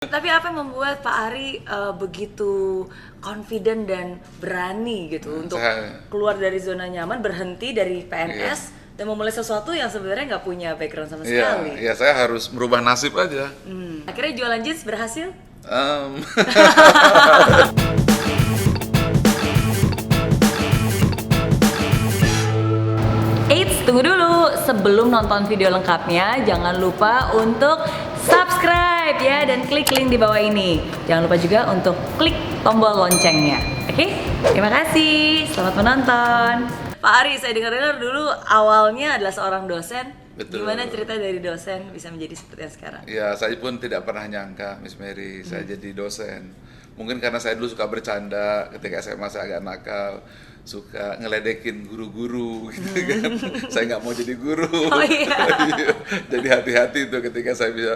Tapi apa yang membuat Pak Ari begitu confident dan berani gitu untuk keluar dari zona nyaman, berhenti dari PNS dan memulai sesuatu yang sebenarnya nggak punya background sama sekali? Iya, saya harus merubah nasib aja. Akhirnya jualan jeans berhasil? Eits, tunggu dulu. Sebelum nonton video lengkapnya, jangan lupa untuk subscribe ya dan klik link di bawah ini. Jangan lupa juga untuk klik tombol loncengnya. Oke? Terima kasih. Selamat menonton. Pak Ari, saya dengar-dengar dulu awalnya adalah seorang dosen. Betul. Gimana cerita dari dosen bisa menjadi seperti yang sekarang? Ya, saya pun tidak pernah nyangka, Miss Mary, saya jadi dosen. Mungkin karena saya dulu suka bercanda, ketika SMA saya agak nakal, suka ngeledekin guru-guru gitu kan. Saya nggak mau jadi guru. Oh iya. Jadi hati-hati tuh ketika saya bisa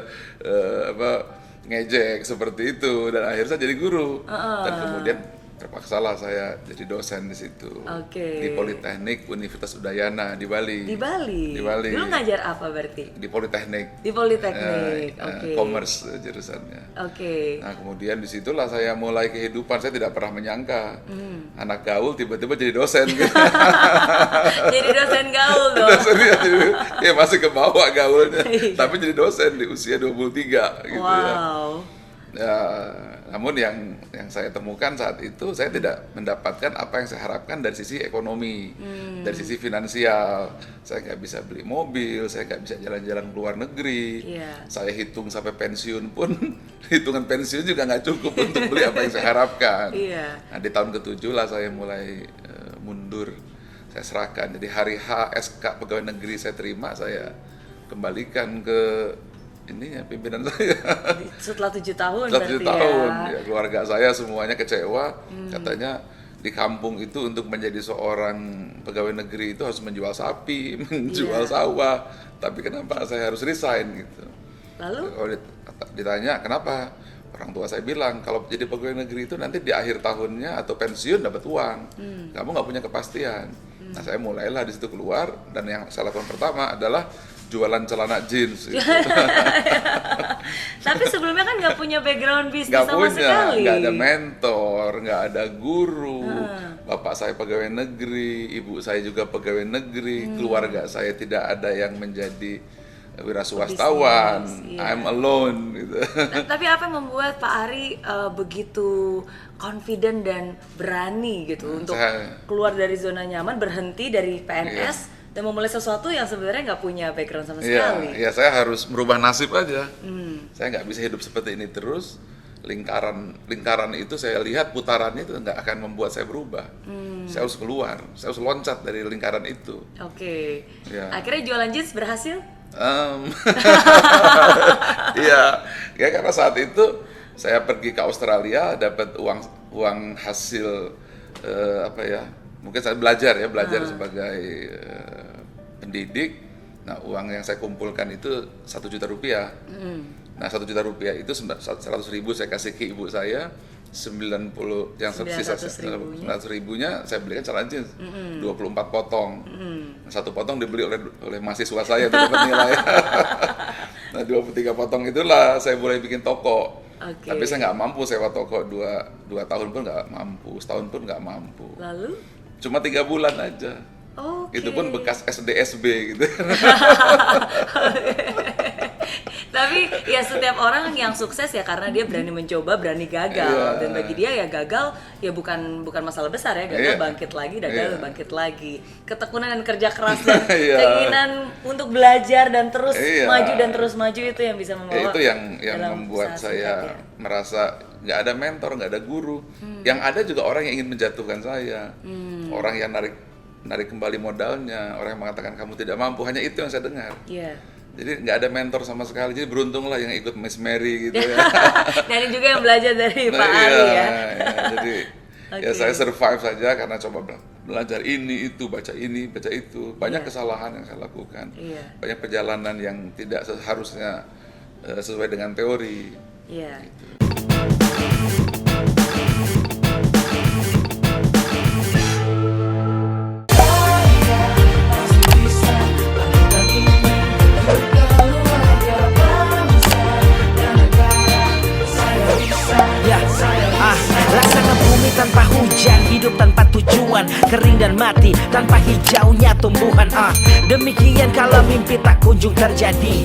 ngejek seperti itu, dan akhirnya saya jadi guru. Dan kemudian terpaksalah saya jadi dosen di situ. Oke. Di Politeknik Universitas Udayana di Bali. Di Bali? Di Bali. Dulu ngajar apa berarti? Di Politeknik. Di Politeknik, oke. Commerce jurusannya. Oke. Nah, kemudian disitulah saya mulai kehidupan. Saya tidak pernah menyangka anak gaul tiba-tiba jadi dosen gitu. Jadi dosen gaul dong. Dosen ya masih ke bawah gaulnya, tapi jadi dosen di usia 23 gitu ya. Wow. Ya, namun yang saya temukan saat itu, saya tidak mendapatkan apa yang saya harapkan dari sisi ekonomi, dari sisi finansial. Saya nggak bisa beli mobil, saya nggak bisa jalan-jalan ke luar negeri. Saya hitung sampai pensiun pun, hitungan pensiun juga nggak cukup untuk beli apa yang saya harapkan. Nah, di tahun ke-7 lah saya mulai mundur. Saya serahkan, jadi hari H SK pegawai negeri saya terima, saya kembalikan ke pimpinan saya. Setelah 7 tahun Setelah 7 tahun, ya. Keluarga saya semuanya kecewa. Katanya di kampung itu untuk menjadi seorang pegawai negeri itu harus menjual sapi, menjual sawah. Tapi kenapa saya harus resign gitu? Lalu? Kalau ditanya kenapa? Orang tua saya bilang, kalau jadi pegawai negeri itu nanti di akhir tahunnya atau pensiun dapat uang. Kamu nggak punya kepastian. Nah, saya mulailah di situ keluar, dan yang saya lakukan pertama adalah jualan celana jeans gitu. Tapi sebelumnya kan nggak punya background bisnis Nggak sama punya, sekali. nggak ada mentor, nggak ada guru. Bapak saya pegawai negeri, ibu saya juga pegawai negeri, keluarga saya tidak ada yang menjadi wira swastawan. I'm alone gitu. Tapi apa yang membuat Pak Ari begitu confident dan berani gitu untuk keluar dari zona nyaman, berhenti dari PNS dan memulai sesuatu yang sebenarnya nggak punya background sama sekali? Iya, saya harus merubah nasib aja. Saya nggak bisa hidup seperti ini terus. Lingkaran itu saya lihat putarannya itu nggak akan membuat saya berubah. Saya harus keluar, saya harus loncat dari lingkaran itu. Oke. Akhirnya jualan jeans berhasil? Iya, karena saat itu saya pergi ke Australia, dapat uang hasil mungkin saya belajar sebagai pendidik. Nah, uang yang saya kumpulkan itu 1 juta rupiah. Nah, 1 juta rupiah itu 100 ribu saya kasih ke ibu saya, 90 yang sisa 900 ribunya saya belikan celana jeans 24 potong. Satu potong dibeli oleh mahasiswa saya untuk dapat nilai. Nah, 23 potong itulah saya mulai bikin toko. Tapi saya nggak mampu sewa toko 2 tahun pun nggak mampu, setahun pun nggak mampu. Lalu? Cuma 3 bulan aja. Itu pun bekas SD SB gitu. Tapi ya setiap orang yang sukses ya karena dia berani mencoba, berani gagal. Dan bagi dia ya gagal ya bukan masalah besar ya, gagal bangkit lagi, gagal bangkit lagi. Ketekunan dan kerja keras dan keinginan untuk belajar dan terus maju dan terus maju itu yang bisa membawa. Itu yang membuat saya merasa nggak ada mentor, nggak ada guru. Yang ada juga orang yang ingin menjatuhkan saya. Orang yang narik kembali modalnya, orang yang mengatakan kamu tidak mampu, hanya itu yang saya dengar. Jadi nggak ada mentor sama sekali, jadi beruntunglah yang ikut Miss Mary gitu ya. Dan juga yang belajar dari Pak Ari ya. Jadi ya saya survive saja karena coba belajar ini, itu, baca ini, baca itu. Banyak kesalahan yang saya lakukan, banyak perjalanan yang tidak seharusnya sesuai dengan teori. Gitu. hutan kering dan mati tanpa hijaunya tumbuhan. Demikian kalau mimpi tak kunjung terjadi.